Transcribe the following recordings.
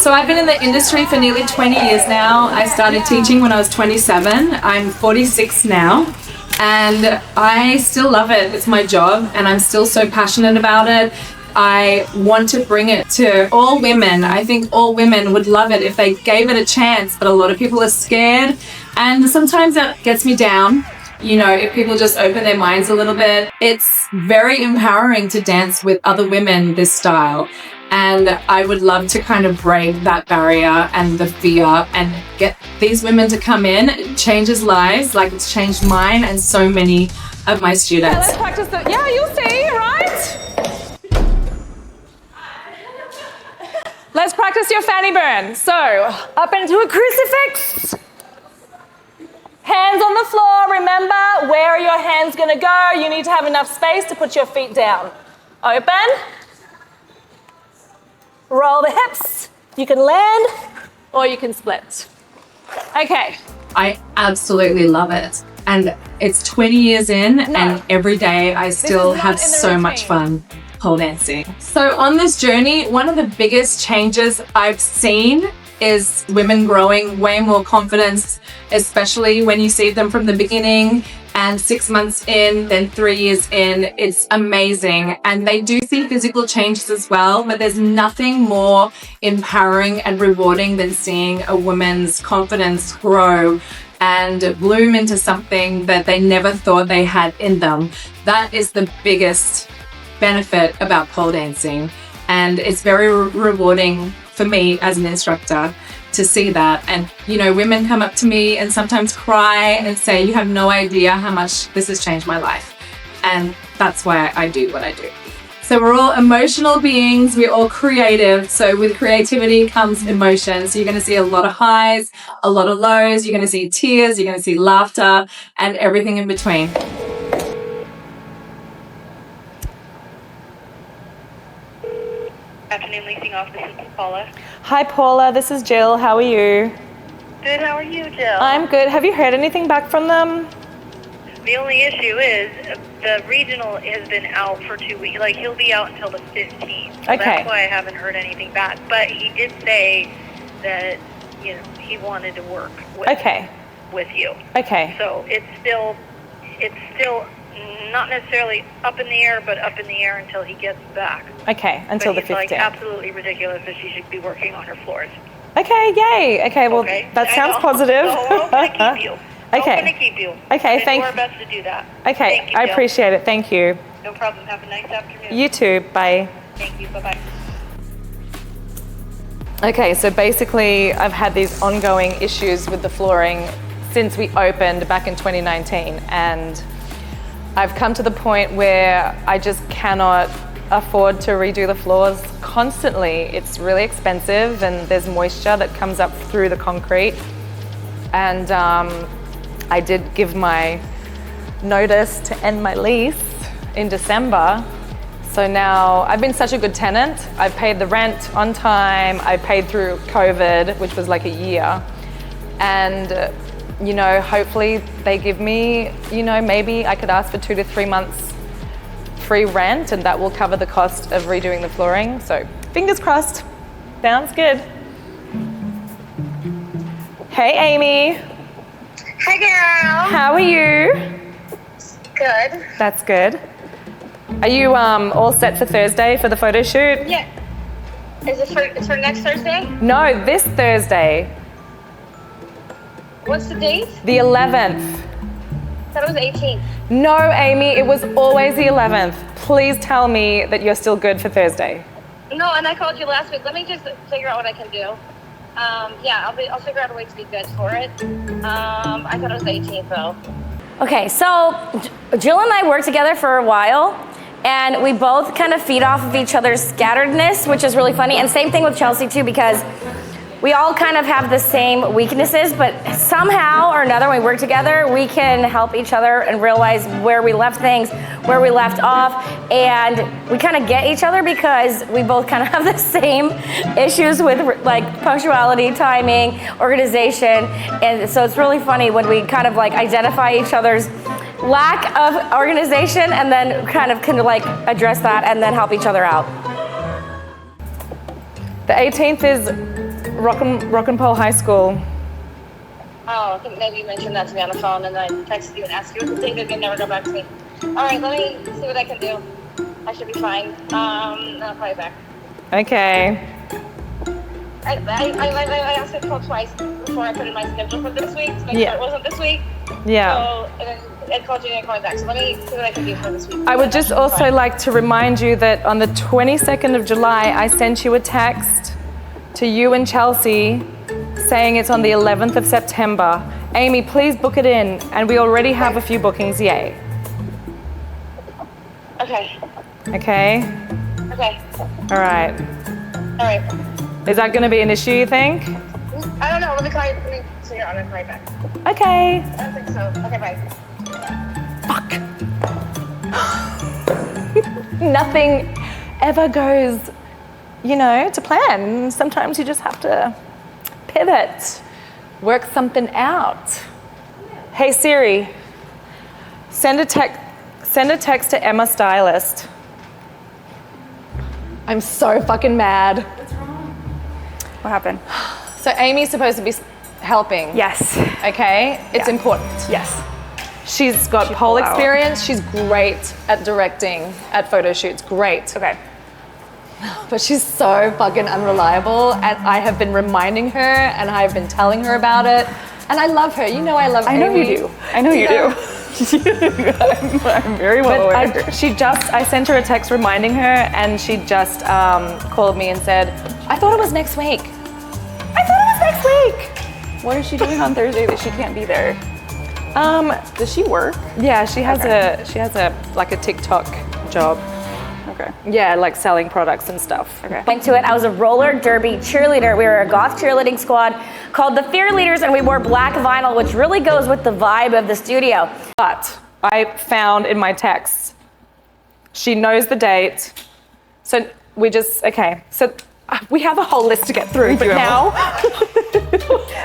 So I've been in the industry for nearly 20 years now. I started teaching when I was 27. I'm 46 now. And I still love it. It's my job and I'm still so passionate about it. I want to bring it to all women. I think all women would love it if they gave it a chance, but a lot of people are scared and sometimes that gets me down. You know, if people just open their minds a little bit, it's very empowering to dance with other women this style. And I would love to kind of break that barrier and the fear and get these women to come in. It changes lives like it's changed mine and so many of my students. Let's practice the, yeah, you'll see, right? Let's practice your fanny burn. So, up into a crucifix. Hands on the floor. Remember, where are your hands gonna go? You need to have enough space to put your feet down. Open. Roll the hips. You can land or you can split. Okay. I absolutely love it. And it's 20 years in and every day I still have so much fun pole dancing. So on this journey, one of the biggest changes I've seen is women growing way more confidence, especially when you see them from the beginning and 6 months in, then 3 years in. It's amazing. And they do see physical changes as well, but there's nothing more empowering and rewarding than seeing a woman's confidence grow and bloom into something that they never thought they had in them. That is the biggest benefit about pole dancing. And it's very rewarding for me as an instructor to see that. And, you know, women come up to me and sometimes cry and say, you have no idea how much this has changed my life. And that's why I do what I do. So we're all emotional beings, we're all creative. So with creativity comes emotion. So you're going to see a lot of highs, a lot of lows, you're going to see tears, you're going to see laughter and everything in between. Afternoon leasing office, this is Paula. Hi Paula, this is Jill. How are you? Good, how are you, Jill? I'm good. Have you heard anything back from them? The only issue is the regional has been out for 2 weeks. Like, he'll be out until the 15th. So Okay. That's why I haven't heard anything back. But he did say that, you know, he wanted to work with you. Okay. So it's still not necessarily up in the air, but up in the air until he gets back. Okay, until but the he's 15th. like absolutely ridiculous that she should be working on her floors. Okay, yay. Okay, well, Okay? that I sounds know. positive. So we're hoping to keep you. Okay. Hoping to keep you. Okay, We're thank doing our best to do that. Okay, Thank you, I Jill. appreciate it. Thank you. No problem. Have a nice afternoon. You too. Bye. Thank you. Bye-bye. Okay, so basically I've had these ongoing issues with the flooring since we opened back in 2019, and I've come to the point where I just cannot afford to redo the floors constantly. It's really expensive and there's moisture that comes up through the concrete. And I did give my notice to end my lease in December. So now I've been such a good tenant. I've paid the rent on time. I paid through COVID, which was like a year. And you know, hopefully they give me, you know, maybe I could ask for 2 to 3 months free rent and that will cover the cost of redoing the flooring. So fingers crossed. Sounds good. Hey, Amy. Hi, girl. How are you? Good. That's good. Are you all set for Thursday for the photo shoot? Yeah. Is it it's for next Thursday? No, this Thursday, What's the date? the 11th. I thought it was 18th. No, Amy, it was always the 11th. Please tell me that you're still good for Thursday. No, and I called you last week. Let me just figure out what I can do. Yeah, I'll figure out a way to be good for it. I thought it was 18th though. Okay, so Jill and I worked together for a while, and we both kind of feed off of each other's scatteredness, which is really funny. And same thing with Chelsea too, because we all kind of have the same weaknesses, but somehow or another, when we work together, we can help each other and realize where we left things, where we left off, and we kind of get each other because we both kind of have the same issues with like punctuality, timing, organization, and so it's really funny when we kind of like identify each other's lack of organization and then kind of can like address that and then help each other out. The 18th is Rock and Pole High School. Oh, I think maybe you mentioned that to me on the phone, and then I texted you and asked you what to think, and you never got back to me. All right, let me see what I can do. I should be fine. I'll call you back. Okay. I asked you to call twice before I put in my schedule for this week to make sure it wasn't this week. Yeah. So, and then I called you and I called back. So let me see what I can do for this week. I would just also like to remind you that on the 22nd of July, I sent you a text to you and Chelsea saying it's on the 11th of September. Amy, please book it in. And we already have a few bookings, yay. Okay. Okay? Okay. All right. All right. Is that going to be an issue, you think? I don't know. Let me call you. Let me see you're on and call you back. Okay. I don't think so. Okay, bye. Fuck. Nothing ever goes, to plan. Sometimes you just have to pivot, work something out. Hey Siri, send a text to Emma Stylist. I'm so fucking mad. What's wrong? What happened? So Amy's supposed to be helping. Yes. Okay? It's important. Yes. She's got pole experience. She's great at directing, at photo shoots. Great. Okay. But she's so fucking unreliable, and I have been reminding her, and I've been telling her about it, and I love her. I love Amy. I know you do. I know you do. I'm very well aware. I sent her a text reminding her, and she just called me and said, I thought it was next week. What is she doing on Thursday that she can't be there? Does she work? Yeah, she has a TikTok job. Okay. Yeah, like selling products and stuff. Okay. Went to it. I was a roller derby cheerleader. We were a goth cheerleading squad called the Fear Leaders, and we wore black vinyl, which really goes with the vibe of the studio. But I found in my texts, she knows the date. So we we have a whole list to get through, but now.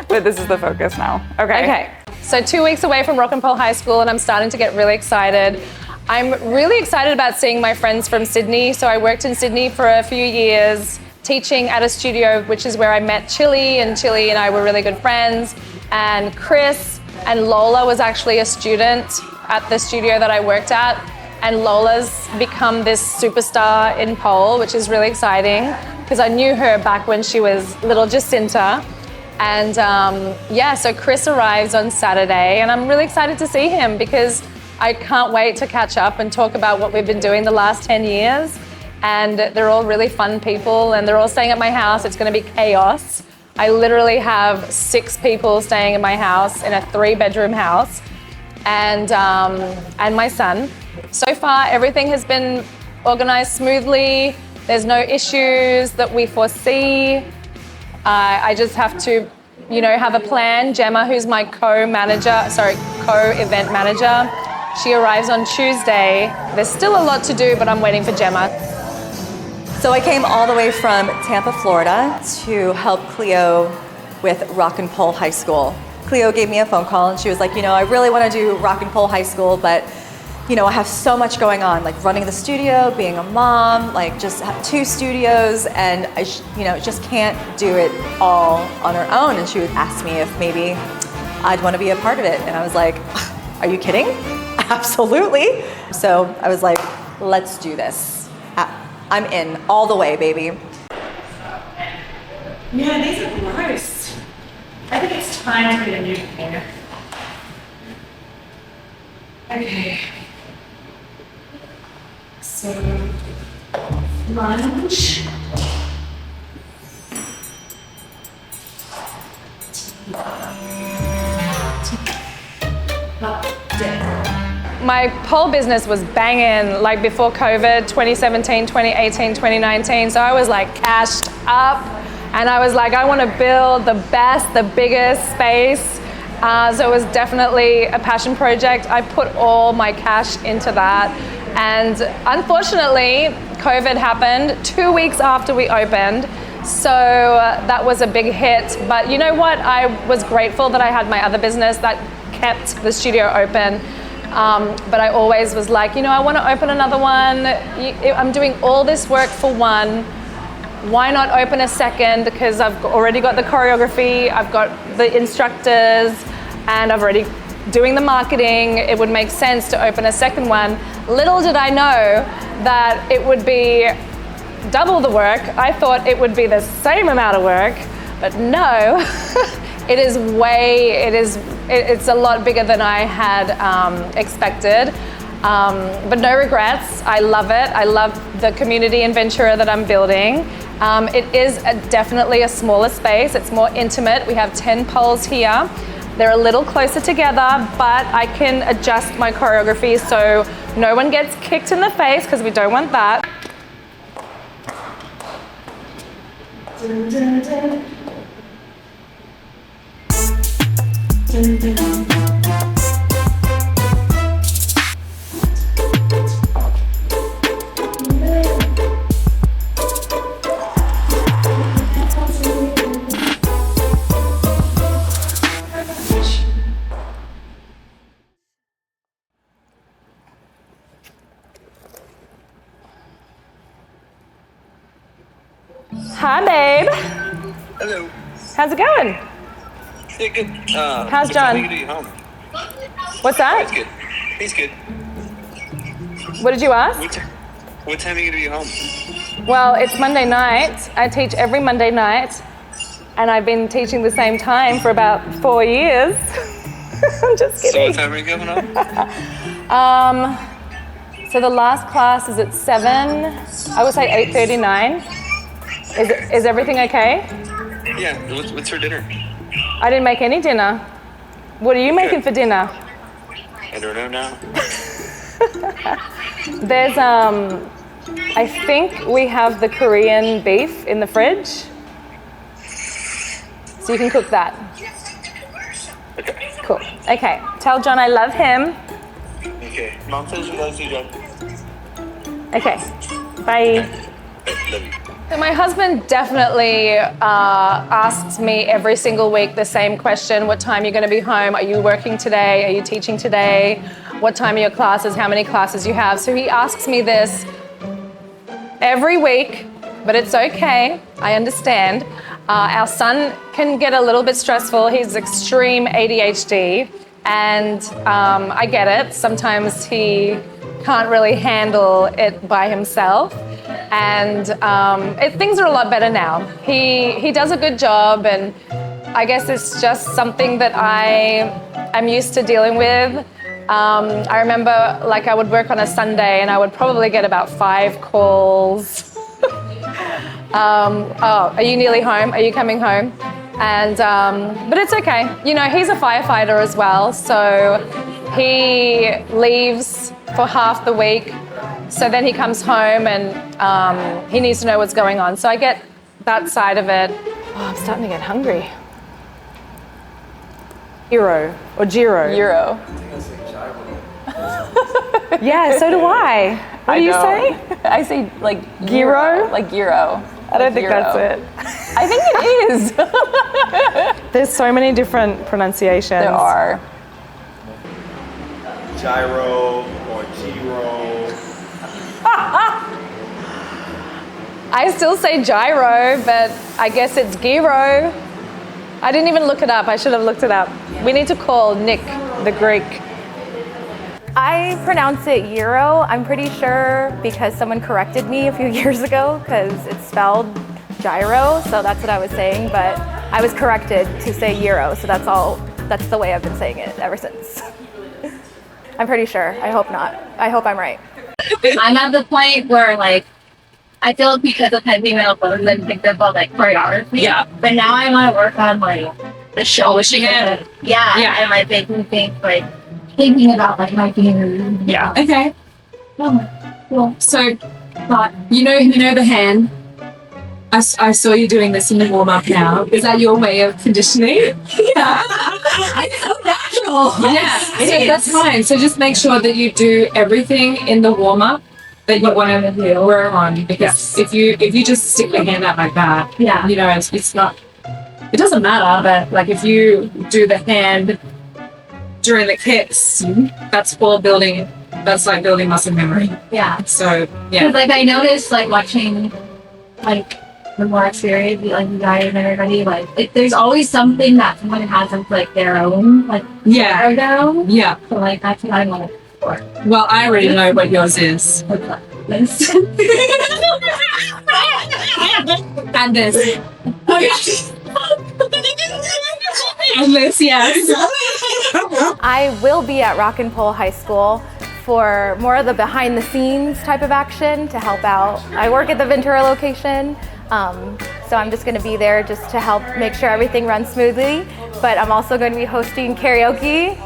But this is the focus now. Okay. So 2 weeks away from Rock and Pole High School, and I'm starting to get really excited. I'm really excited about seeing my friends from Sydney. So I worked in Sydney for a few years, teaching at a studio, which is where I met Chili, and Chili and I were really good friends. And Chris and Lola was actually a student at the studio that I worked at. And Lola's become this superstar in pole, which is really exciting because I knew her back when she was little Jacinta. And so Chris arrives on Saturday, and I'm really excited to see him because I can't wait to catch up and talk about what we've been doing the last 10 years. And they're all really fun people, and they're all staying at my house. It's going to be chaos. I literally have 6 people staying in my house in a 3-bedroom house, and my son. So far, everything has been organized smoothly. There's no issues that we foresee. I just have to, have a plan. Gemma, who's my co-event manager, she arrives on Tuesday. There's still a lot to do, but I'm waiting for Gemma. So I came all the way from Tampa, Florida to help Cleo with Rock and Pole High School. Cleo gave me a phone call and she was like, I really want to do Rock and Pole High School, but I have so much going on, like running the studio, being a mom, like just have 2 studios, and I just can't do it all on her own. And she would ask me if maybe I'd want to be a part of it. And I was like, are you kidding? Absolutely. So I was like, let's do this. I'm in all the way, baby. Yeah, these are gross. I think it's time to get a new pair. Okay. So, lunch. My pole business was banging like before COVID, 2017, 2018, 2019. So I was like cashed up, and I was like, I want to build the best, the biggest space. So it was definitely a passion project. I put all my cash into that. And unfortunately, COVID happened 2 weeks after we opened. So that was a big hit. But you know what? I was grateful that I had my other business that kept the studio open. But I always was like, I want to open another one. I'm doing all this work for one. why not open a second? Because I've already got the choreography, I've got the instructors, and I've already doing the marketing. It would make sense to open a second one. Little did I know that it would be double the work. I thought it would be the same amount of work, but no. It's a lot bigger than I had expected. But no regrets. I love it. I love the community in Ventura that I'm building. It is definitely a smaller space. It's more intimate. We have 10 poles here. They're a little closer together, but I can adjust my choreography so no one gets kicked in the face, because we don't want that. Dun, dun, dun. Dun, dun, dun. Hi, babe. Hello. How's it going? Yeah, good. How's John? What time are you home? What's that? That's good. He's good. What did you ask? What time are you going to be home? Well, it's Monday night. I teach every Monday night, and I've been teaching the same time for about 4 years. I'm just kidding. So what time are you going home? So the last class is at 7. I would say 8:39. Is everything okay? Yeah. What's for dinner? I didn't make any dinner. What are you making for dinner? I don't know now. There's I think we have the Korean beef in the fridge, so you can cook that. Okay. Cool. Okay. Tell John I love him. Okay. Mom says she loves you, John. Okay. Bye. Love you. So my husband definitely asks me every single week the same question: what time are you going to be home? Are you working today? Are you teaching today? What time are your classes? How many classes you have? So he asks me this every week, but it's okay. I understand. Our son can get a little bit stressful. He's extreme ADHD, and I get it. Sometimes he can't really handle it by himself. And things are a lot better now. He does a good job, and I guess it's just something that I am used to dealing with. I remember, like, I would work on a Sunday and I would probably get about 5 calls. Oh, are you nearly home? Are you coming home? And but it's okay. You know, he's a firefighter as well, so he leaves for half the week. So then he comes home and he needs to know what's going on. So I get that side of it. Oh, I'm starting to get hungry. Gyro or Giro? Euro. Yeah, so do I. What do you say? I say like Gyro? Like gyro. I don't think that's it. I think it is. There's so many different pronunciations. There are. Gyro or Giro. I still say gyro, but I guess it's gyro. I didn't even look it up. I should have looked it up. We need to call Nick, the Greek. I pronounce it Euro, I'm pretty sure, because someone corrected me a few years ago because it's spelled gyro, so that's what I was saying, but I was corrected to say Euro, so that's the way I've been saying it ever since. I'm pretty sure. I hope not. I hope I'm right. I'm at the point where, like, I feel like because of heavy metal clothes, I think about, like, choreography. Yeah. But now I want to work on, like, the shouldering it. Yeah. And, like, making things, like, thinking about, like, my fingers. Yeah. Okay. Oh, cool. So, but you know the hand. I saw you doing this in the warm up now. Is that your way of conditioning? Yeah. It's so natural. Yeah. So that's fine. So just make sure that you do everything in the warm up that you want to work on. Because if you just stick the hand out like that, you know, it's not. It doesn't matter. But like if you do the hand during the kicks, that's for building. That's like building muscle memory. Yeah. So yeah. Because like I noticed like watching like the more experience, like you guys and everybody, like there's always something that someone has of like their own, like though. Yeah. So like that's what I'm looking for. Well, I already know what yours is. What's that? This. And this. And this, yes. I will be at Rock and Pole High School for more of the behind the scenes type of action to help out. I work at the Ventura location, so I'm just going to be there just to help make sure everything runs smoothly. But I'm also going to be hosting karaoke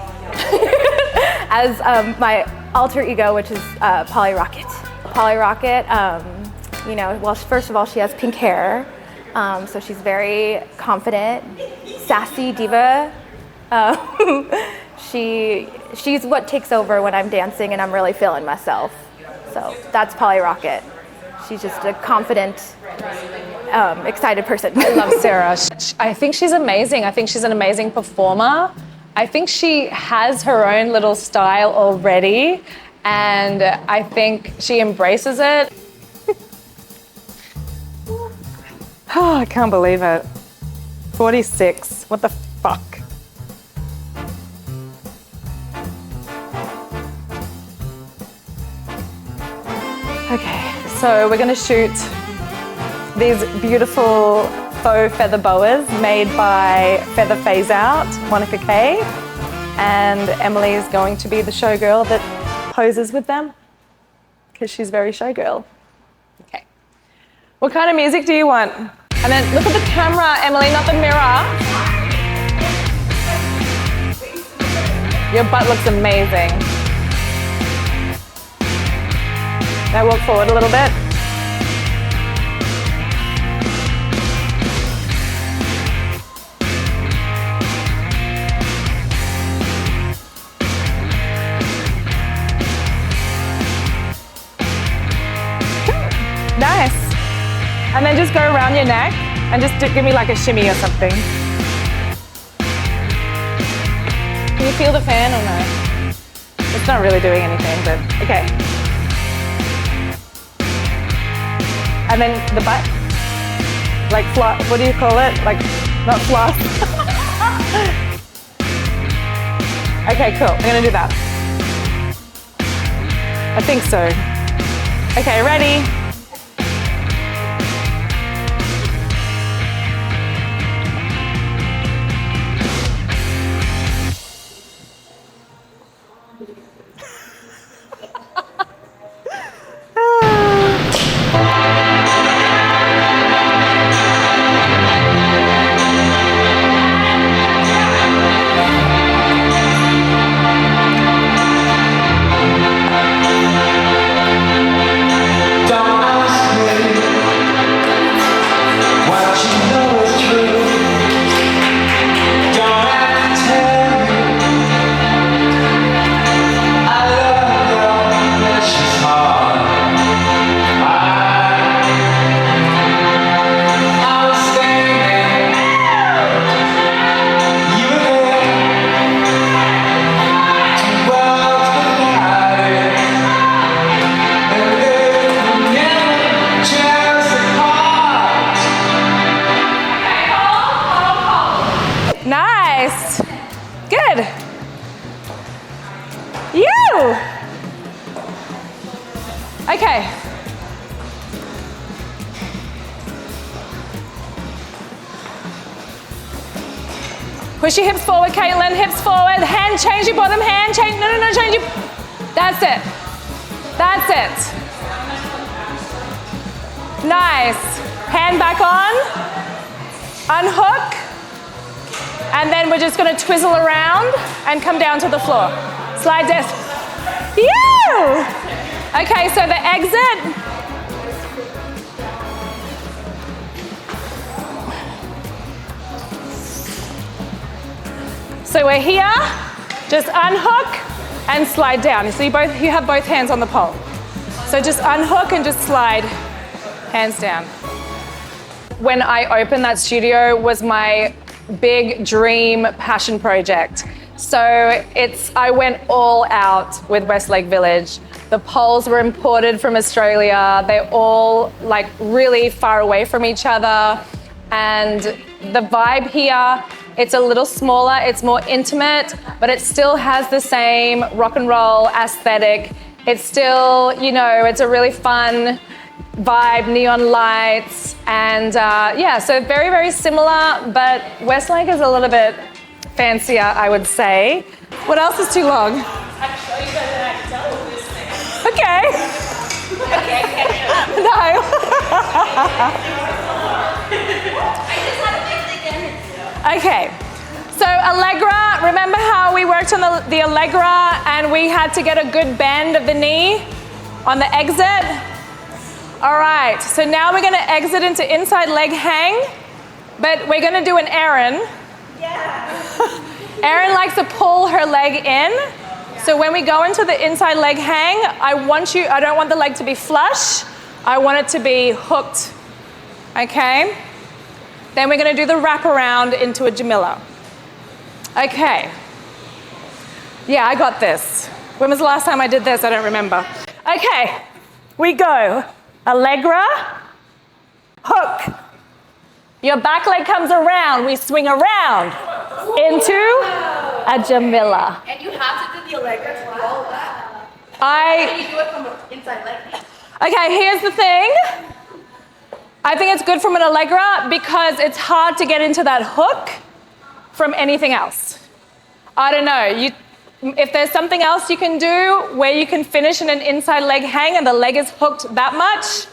as my alter ego, which is Polly Rocket. Polly Rocket, you know, well, first of all, she has pink hair, so she's very confident, sassy diva. She's what takes over when I'm dancing and I'm really feeling myself. So that's Polly Rocket. She's just a confident, excited person. I love Sarah. I think she's amazing. I think she's an amazing performer. I think she has her own little style already, and I think she embraces it. Oh, I can't believe it. 46. What the fuck? Okay, so we're gonna shoot these beautiful faux feather boas made by Feather Phase Out, Monica Kay, and Emily is going to be the showgirl that poses with them because she's very showgirl. Okay. What kind of music do you want? And then look at the camera, Emily, not the mirror. Your butt looks amazing. Now walk forward a little bit. Nice. And then just go around your neck and just give me like a shimmy or something. Can you feel the fan or no? It's not really doing anything, but okay. And then the butt, like what do you call it? Like, not floss. Okay, cool, I'm gonna do that. I think so. Okay, ready? Nice. Good. You. Okay. Push your hips forward, Caitlin. Hips forward. Hand, change your bottom hand. Change. No, change your. That's it. That's it. Nice. Hand back on. Unhook. And then we're just going to twizzle around and come down to the floor. Slide down. You. Okay, so the exit. So we're here, just unhook and slide down. So you have both hands on the pole. So just unhook and just slide, hands down. When I opened that studio was my big dream passion project. So I went all out with Westlake Village. The poles were imported from Australia. They're all like really far away from each other. And the vibe here, it's a little smaller, it's more intimate, but it still has the same rock and roll aesthetic. It's still, you know, it's a really fun vibe, neon lights, and yeah, so very, very similar, but Westlake is a little bit fancier, I would say. What else is too long? I'm sure you better not tell this thing. Okay. No. Okay. So Allegra, remember how we worked on the Allegra and we had to get a good bend of the knee on the exit? All right, so now we're gonna exit into inside leg hang, but we're gonna do an Erin. Yeah. Erin likes to pull her leg in. So when we go into the inside leg hang, I don't want the leg to be flush. I want it to be hooked, okay? Then we're gonna do the wraparound into a Jamila. Okay. Yeah, I got this. When was the last time I did this? I don't remember. Okay, we go. Allegra, hook. Your back leg comes around, we swing around into a Jamila. And you have to do the Allegra to do all of that. Can you do it from inside leg? Okay, here's the thing. I think it's good from an Allegra because it's hard to get into that hook from anything else. I don't know, if there's something else you can do where you can finish in an inside leg hang and the leg is hooked that much,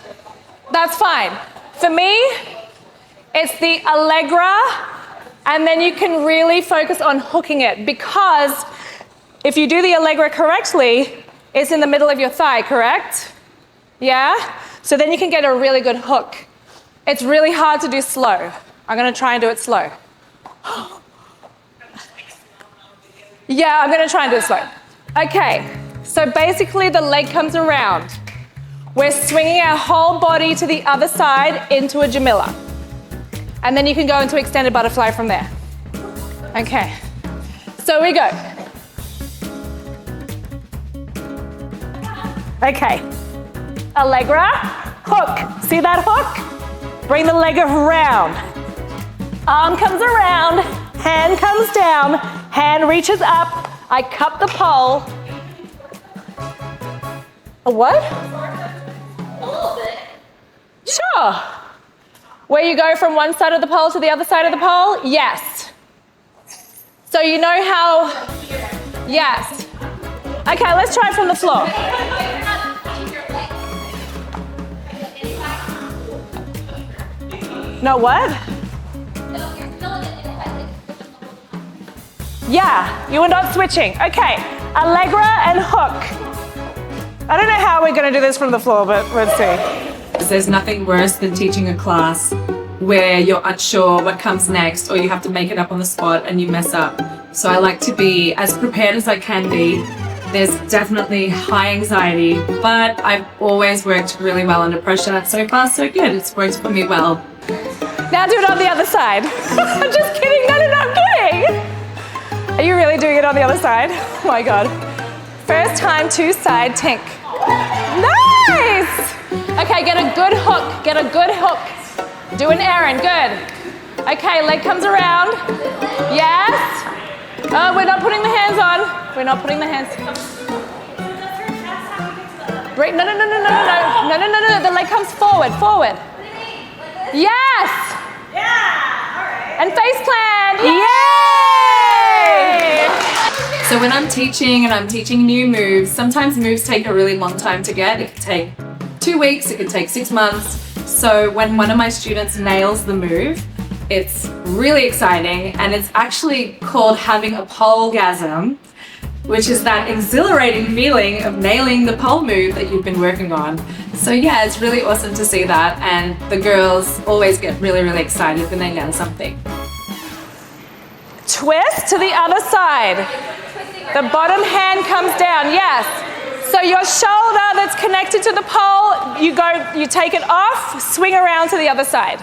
that's fine. For me, it's the Allegra, and then you can really focus on hooking it because if you do the Allegra correctly, it's in the middle of your thigh, correct? Yeah? So then you can get a really good hook. It's really hard to do slow. I'm gonna try and do it slow. Yeah, I'm gonna try and do it slow. Okay, so basically the leg comes around. We're swinging our whole body to the other side into a Jamila. And then you can go into extended butterfly from there. Okay, so we go. Okay, Allegra, hook. See that hook? Bring the leg around. Arm comes around, hand comes down, hand reaches up. I cup the pole. A what? A little bit. Sure. Where you go from one side of the pole to the other side of the pole? Yes. So you know how? Yes. Okay, let's try from the floor. No what? Yeah, you are not switching. Okay, Allegra and hook. I don't know how we're gonna do this from the floor, but let's see. There's nothing worse than teaching a class where you're unsure what comes next or you have to make it up on the spot and you mess up. So I like to be as prepared as I can be. There's definitely high anxiety, but I've always worked really well under pressure. So far, so good. It's worked for me well. Now do it on the other side. I'm just kidding. No, I'm kidding. Are you really doing it on the other side? Oh my God. First time, two side tink. Nice! Okay, get a good hook. Get a good hook. Do an Erin. Good. Okay, leg comes around. Yes. Oh, we're not putting the hands on. We're not putting the hands. Break. No. The leg comes forward. Yes. Yeah. All right. And face plant. Yay! So when I'm teaching and I'm teaching new moves, sometimes moves take a really long time to get. It can take 2 weeks, it can take 6 months. So when one of my students nails the move, it's really exciting, and it's actually called having a polegasm, which is that exhilarating feeling of nailing the pole move that you've been working on. So yeah, it's really awesome to see that, and the girls always get really, really excited when they nail something. Twist to the other side. The bottom hand comes down, yes. So your shoulder that's connected to the pole, you take it off, swing around to the other side.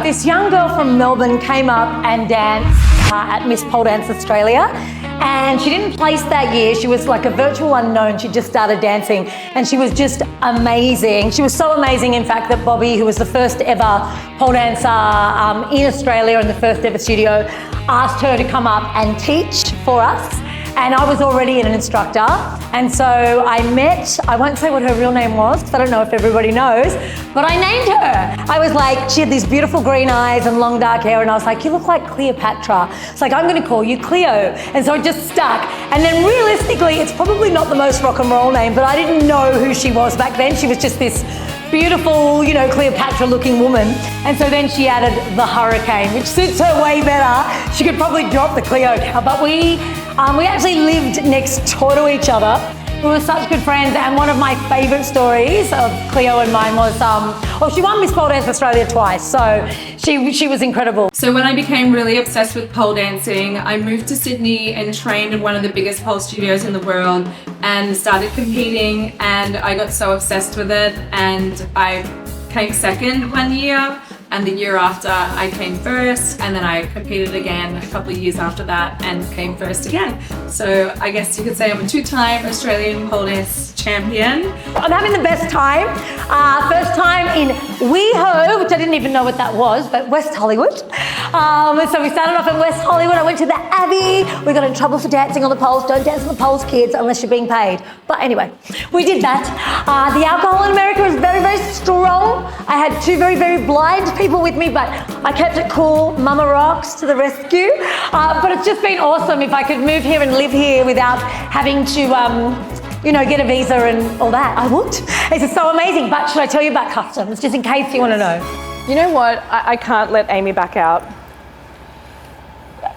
This young girl from Melbourne came up and danced at Miss Pole Dance Australia. And she didn't place that year. She was like a virtual unknown. She just started dancing and she was just amazing. She was so amazing, in fact, that Bobby, who was the first ever pole dancer in Australia and the first ever studio, asked her to come up and teach for us. And I was already an instructor. And so I won't say what her real name was, because I don't know if everybody knows, but I named her. I was like, she had these beautiful green eyes and long dark hair, and I was like, you look like Cleopatra. It's like, I'm gonna call you Cleo. And so it just stuck. And then realistically, it's probably not the most rock and roll name, but I didn't know who she was back then. She was just this beautiful, you know, Cleopatra looking woman. And so then she added the Hurricane, which suits her way better. She could probably drop the Cleo now, but we actually lived next door to each other. We were such good friends, and one of my favourite stories of Cleo and mine was, she won Miss Pole Dance Australia twice, so she was incredible. So when I became really obsessed with pole dancing, I moved to Sydney and trained in one of the biggest pole studios in the world and started competing, and I got so obsessed with it, and I came second one year, and the year after I came first, and then I competed again a couple of years after that and came first again. So I guess you could say I'm a two-time Australian pole dance champion. I'm having the best time. First time in WeHo, which I didn't even know what that was, but West Hollywood. So we started off in West Hollywood. I went to the Abbey. We got in trouble for dancing on the poles. Don't dance on the poles, kids, unless you're being paid. But anyway, we did that. The alcohol in America was very, very strong. I had two very, very blind people with me, but I kept it cool. Mama rocks to the rescue. But it's just been awesome. If I could move here and live here without having to get a visa and all that, I would. It's just so amazing. But should I tell you about customs, just in case you want to know? You know what? I can't let Amy back out.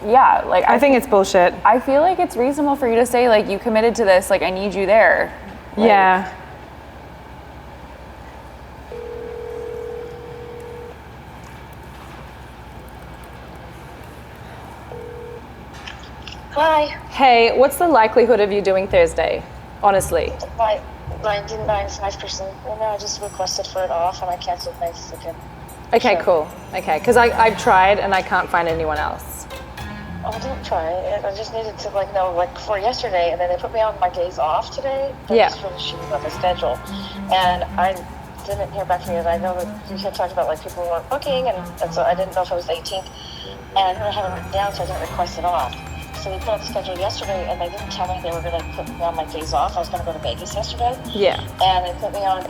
Yeah, like I think it's bullshit. I feel like it's reasonable for you to say, like, you committed to this, like, I need you there. Like, yeah. Hi. Hey, what's the likelihood of you doing Thursday? Honestly. 95%. And I just requested for it off and I canceled my second. Okay, cool. Okay, because I've tried and I can't find anyone else. Oh, don't try it. I just needed to know for yesterday, and then they put me on my days off today. Yeah. Just finishing up the schedule, and I didn't hear back from you. I know that you had talked about people weren't booking, and so I didn't know if it was the 18th, and I haven't written down, so I didn't request it off. So they put out the schedule yesterday, and they didn't tell me they were going to put me on my days off. I was going to go to Vegas yesterday. Yeah. And they put me on.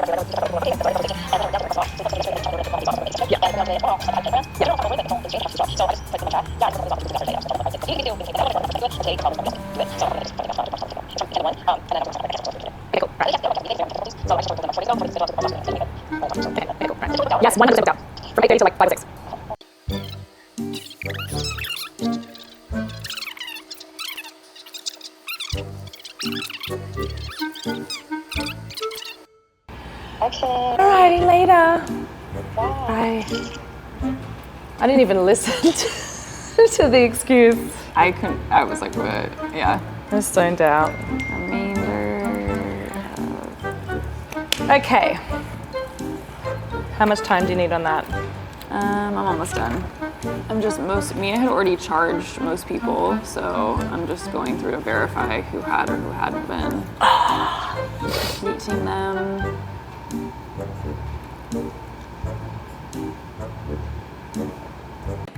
Yes, 100% go. From 8:30 to 5 or 6. Okay. Alrighty, later. Bye. I didn't even listen to the excuse. I was like, what? Yeah. I stoned out. Okay. How much time do you need on that? I'm almost done. Mia had already charged most people, so I'm just going through to verify who had or who hadn't been. Meeting them.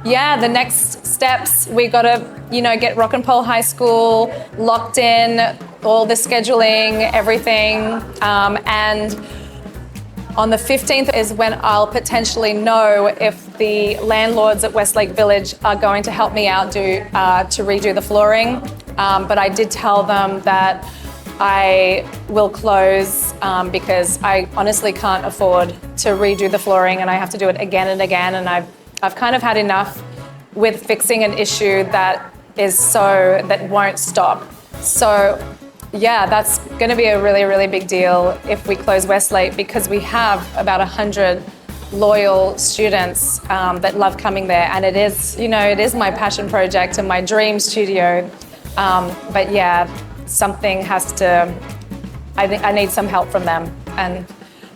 Yeah, the next steps, we gotta, get Rock and Pole High School locked in, all the scheduling, everything, and on the 15th is when I'll potentially know if the landlords at Westlake Village are going to help me out to redo the flooring. But I did tell them that I will close because I honestly can't afford to redo the flooring, and I have to do it again and again. And I've kind of had enough with fixing an issue that won't stop. So yeah, that's going to be a really, really big deal if we close Westlake, because we have about 100 loyal students that love coming there, and it is my passion project and my dream studio. But yeah, something has to. I need some help from them, and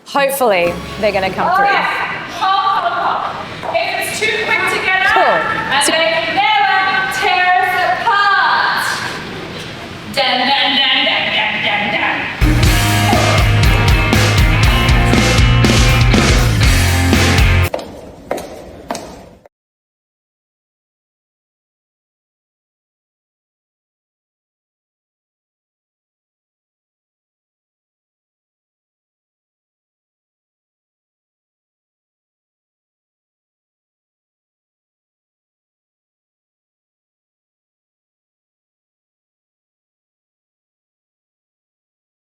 hopefully they're going to come through.